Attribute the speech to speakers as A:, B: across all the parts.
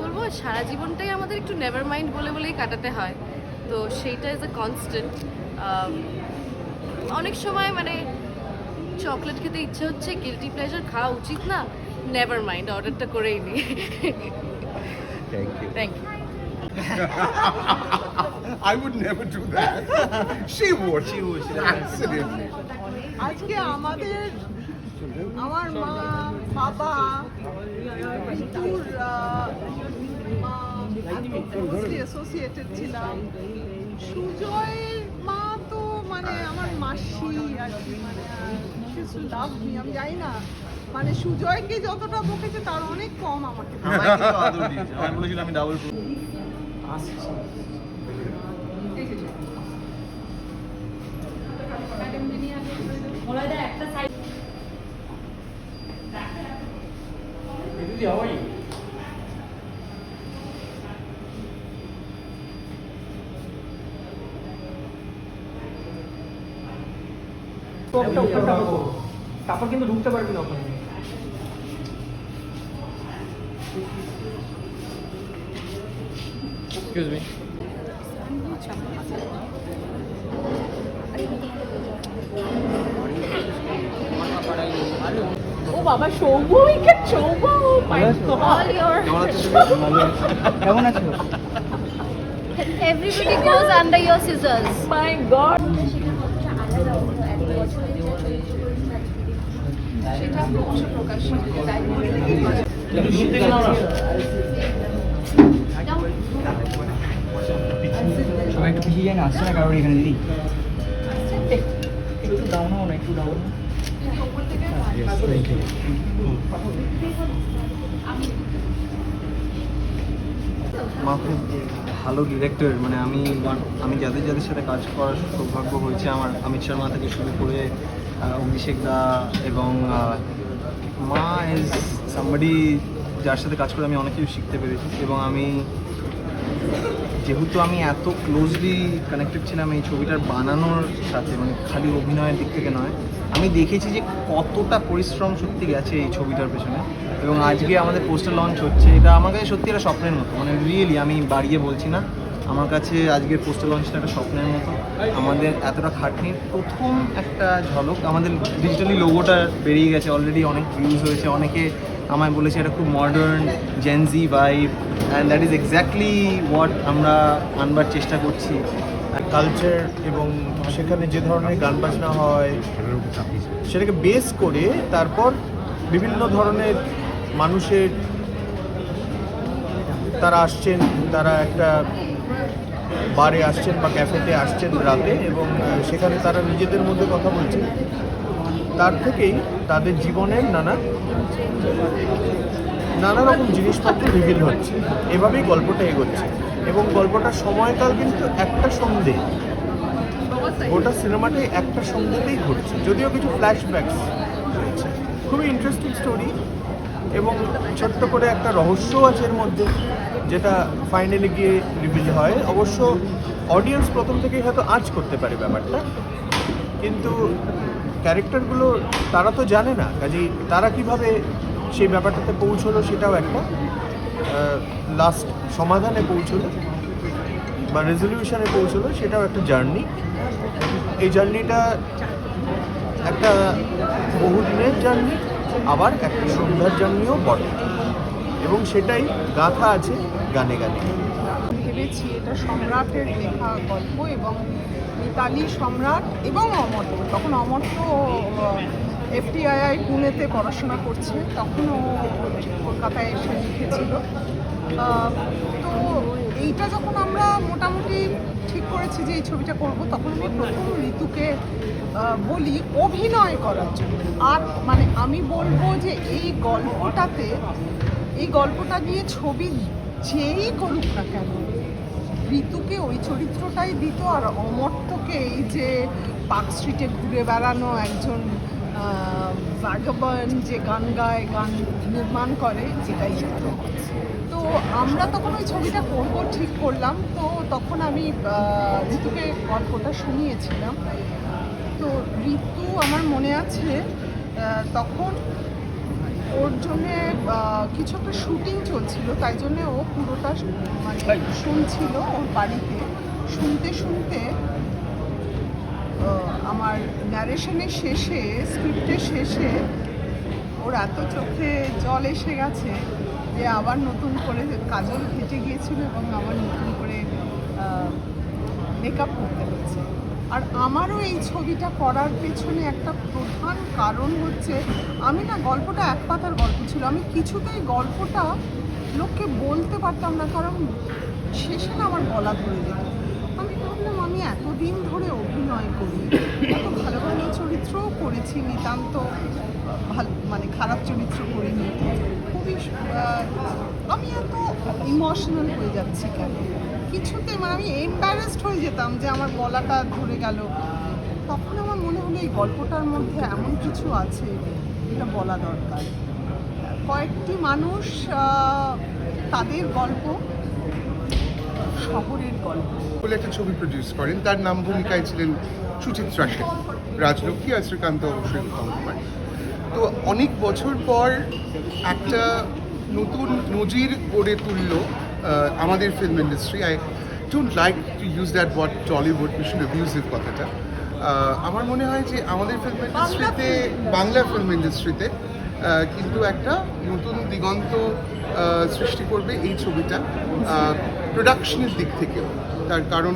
A: বলবো সারা জীবনটাই আমাদের একটু নেভার মাইন্ড বলেই কাটাতে হয়, তো সেইটা ইজ এ কনস্ট্যান্ট। অনেক সময় মানে চকলেট খেতে ইচ্ছে হচ্ছে, গিলটি প্লেজার খাওয়া উচিত না, নেভার মাইন্ড অর্ডারটা করেই নি। Thank you.
B: I would never do that. She would. Absolutely.
C: আজকে আমার মা বাবা ঋতুর মা অ্যাসোসিয়েটেড ছিলাম। সুজয়ের মা তো মানে আমার মাসি আর কি, মানে লাভ মি, আমি জানি না মানে সুজয়কে যতটা বকেছে তার অনেক কম আমাকে।
D: আমি বলেছিলাম আমি ডাবল
E: তারপর কিন্তু ঢুকতে পারবি না ওখানে।
D: এক্সকিউজ মি
C: ও বাবা সৌভ, উইকেট সৌভ,
E: কেমন আছো?
A: Everybody goes under your scissors.
C: My god. সেটা প্রকাশ
E: সবাই একটু পিছিয়ে যায় না, আসছে না কারোর এখানে দিদি? একটু ডাউন হও না, একটু ডাউন।
D: মা খুব ভালো ডিরেক্টর, মানে আমি যাদের যাদের সাথে কাজ করার সৌভাগ্য হয়েছে আমার, অমিত শর্মা থেকে শুরু করে অভিষেক দা, এবং মা ইজ সামবডি যার সাথে কাজ করে আমি অনেক কিছু শিখতে পেরেছি। এবং যেহেতু আমি এত ক্লোজলি কানেক্টেড ছিলাম এই ছবিটার বানানোর সাথে, মানে খালি অভিনয়ের দিক থেকে নয়, আমি দেখেছি যে কতটা পরিশ্রম সত্যি গেছে এই ছবিটার পেছনে। এবং আজকে আমাদের পোস্টার লঞ্চ হচ্ছে, এটা আমার কাছে সত্যি একটা স্বপ্নের মতো, মানে রিয়েলি আমি বাড়িয়ে বলছি না, আমার কাছে আজকের পোস্টার লঞ্চটা একটা স্বপ্নের মতো। আমাদের এতটা খাটনির প্রথম একটা ঝলক, আমাদের ডিজিটালি লোগোটা বেরিয়ে গেছে, অলরেডি অনেক ভিউজ হয়েছে, অনেকে আমায় বলেছে এটা খুব modern Gen Z vibe, and that is exactly what আমরা আনবার চেষ্টা করছি।
F: কালচার এবং সেখানে যে ধরনের গান বাজনা হয় সেটাকে বেস করে তারপর বিভিন্ন ধরনের মানুষের তারা আসছেন, তারা একটা বারে আসছেন বা ক্যাফেতে আসছেন রাতে, এবং সেখানে তারা নিজেদের মধ্যে কথা বলছেন। তার থেকেই তাদের জীবনের নানা রকম জিনিসপত্র রিভিল হচ্ছে, এভাবেই গল্পটা এগোচ্ছে। এবং গল্পটার সময়কাল কিন্তু একটা সন্ধে, গোটা সিনেমাটাই একটা সন্ধ্যেতেই ঘটছে, যদিও কিছু ফ্ল্যাশব্যাকস রয়েছে। খুবই ইন্টারেস্টিং স্টোরি, এবং ছোট্ট করে একটা রহস্য আছে এর মধ্যে, যেটা ফাইনালি গিয়ে রিভিল হয়। অবশ্য অডিয়েন্স প্রথম থেকেই হয়তো আঁচ করতে পারে ব্যাপারটা, কিন্তু ক্যারেক্টারগুলো তারা তো জানে না, কাজেই তারা কিভাবে সেই ব্যাপারটাতে পৌঁছলো সেটাও একটা লাস্ট সমাধানে পৌঁছলো বা রেজলিউশনে পৌঁছলো, সেটাও একটা জার্নি। এই জার্নিটা একটা বহুদিনের জার্নি, আবার একটা সন্ধ্যার জার্নিও বটে, এবং সেটাই গাথা আছে গানে গানে।
C: ভেবেছি এটা সম্রাটের লেখা গল্প, এবং মিতালি সম্রাট এবং অমর্ত্য, তখন অমর্ত্য FTII পুনেতে পড়াশোনা করছে, তখনও কলকাতায় এসে লিখেছিল। তো এইটা যখন আমরা মোটামুটি ঠিক করেছি যে এই ছবিটা করব, তখন আমি প্রথম ঋতুকে বলি অভিনয় করার জন্য। আর মানে আমি বলবো যে এই গল্পটা নিয়ে ছবি যেই করুক না কেন, ঋতুকে ওই চরিত্রটাই দিত, আর অমর্ত্যকে এই যে পার্ক স্ট্রিটে ঘুরে বেড়ানো একজন ভাগাবান যে গান গায়, গান নির্মাণ করে, এটাই হতো। তো আমরা তখন ওই ছবিটা করবো ঠিক করলাম, তো তখন আমি ঋতুকে গল্পটা শুনিয়েছিলাম। তো ঋতু আমার মনে আছে তখন ওর জন্যে কিছু একটা শুটিং চলছিল, তাই জন্যে ও পুরোটা মানে শুনছিল ওর বাড়িতে। শুনতে শুনতে আমার ন্যারেশনের শেষে, স্ক্রিপ্টের শেষে ওর এত চোখে জল এসে গেছে যে আবার নতুন করে কাজল ঘেটে গিয়েছিল এবং আবার নতুন করে মেকআপ করতে হচ্ছে। আর আমারও এই ছবিটা করার পেছনে একটা প্রধান কারণ হচ্ছে, আমি না গল্পটা এক পাতার গল্প ছিল, আমি কিছুতেই গল্পটা লোককে বলতে পারতাম না, কারণ শেষে না আমার গলা ধরে যেত। আমি ভাবলাম আমি এতদিন ধরে অভিনয় করি, এত ভালো ভালো চরিত্রও করেছি, নিতান্ত ভালো মানে খারাপ চরিত্র করিনি, খুবই আমি এত ইমোশনাল হয়ে যাচ্ছি কেন কিছুতে, মানে আমি এম্বারেসড হয়ে যেতাম যে আমার গলাটা ধরে গেল। তখন আমার মনে হলো এই গল্পটার মধ্যে এমন কিছু আছে যেটা বলা দরকার। কয়েকটি মানুষ, তাদের গল্প, শহরের গল্প।
B: বলে একটা ছবি প্রডিউস করেন, তার নাম ভূমিকায় ছিলেন সুচিত্রা সেন, রাজলক্ষ্মী আর শ্রীকান্ত অবশ্যই কুমার। তো অনেক বছর পর একটা নতুন নজির গড়ে তুললো আমাদের film industry. I don't like to use that word Tollywood, ভীষণ অ্যাবিউজিভ কথাটা। আমার মনে হয় যে আমাদের ফিল্ম ইন্ডাস্ট্রিতে, বাংলা ফিল্ম ইন্ডাস্ট্রিতে কিন্তু একটা নতুন দিগন্ত সৃষ্টি করবে এই ছবিটা প্রোডাকশনের দিক থেকেও। তার কারণ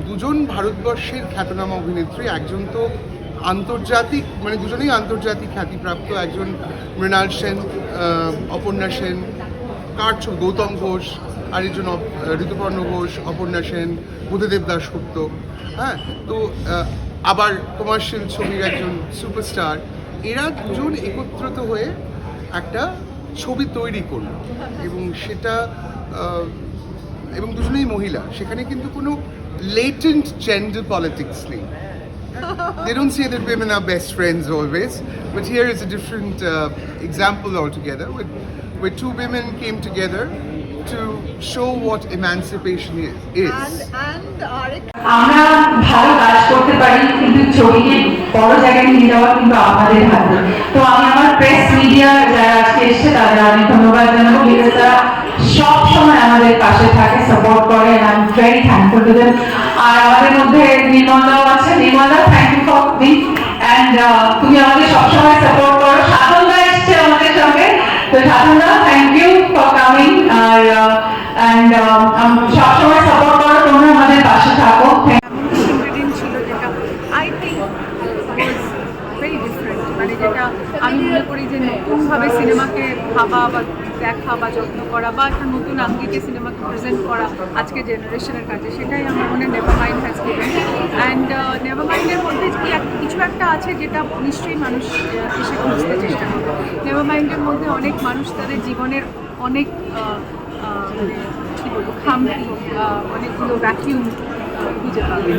B: দুজন ভারতবর্ষের খ্যাতনামা অভিনেত্রী, একজন তো আন্তর্জাতিক, মানে দুজনেই আন্তর্জাতিক খ্যাতিপ্রাপ্ত, একজন মৃণাল সেন, অপর্ণা সেন, কার ছবি গৌতম ঘোষ, আরেকজন ঋতুপর্ণ ঘোষ, অপর্ণা সেন, বুদ্ধদেব দাশগুপ্ত, হ্যাঁ, তো আবার কমার্শিয়াল ছবির একজন সুপারস্টার। এরা দুজন একত্রিত হয়ে একটা ছবি তৈরি করলো এবং সেটা এবং দুজনেই মহিলা। সেখানে কিন্তু কোনো লেটেন্ট জেন্ডার পলিটিক্স নেই। They don't say that women are best friends always, but here is a different example altogether, where two women came together to show what emancipation is.
G: আমরা ভালো কাজ করতে পারি, কিন্তু ছবিকে বড় জায়গায় নিয়ে যাওয়া কিন্তু আমাদের হাতে। তো আমি আমার প্রেস মিডিয়া যারা আজকে এসছে তাদের অনেক ধন্যবাদ জানাবো, বিকজ তারা সব সময় আমাদের পাশে থাকে, সাপোর্ট করে, and I'm very thankful to them. আর আমাদের মধ্যে নির্মলাও আছে। Nirmala, thank you for this, and তুমি আমাদের সবসময় সাপোর্ট করো। সাধনদা এসছে আমাদের সঙ্গে, তো সাধনদা থ্যাংক ইউ ফর কামিং, আর অ্যান্ড সবসময় সাপোর্ট করো, তোমরা আমাদের পাশে থাকো।
C: ইনগ্রেডিয়েন্ট ছিল যেটা I think was very different, মানে যেটা আমি মনে করি যে নতুনভাবে সিনেমাকে ভাবা বা দেখা বা যত্ন করা বা একটা নতুন আঙ্গিকে সিনেমাকে প্রেজেন্ট করা আজকে জেনারেশনের কাছে, সেটাই আমার মনে never mind has given. And never মাইন্ডের মধ্যে কিছু একটা আছে যেটা নিশ্চয়ই মানুষ এসে খুঁজতে চেষ্টা করে। নেভার মাইন্ডের মধ্যে অনেক মানুষ তাদের জীবনের অনেক মানে কী বলবো খামতি, অনেকগুলো ভ্যাকিউম খুঁজে পাবে।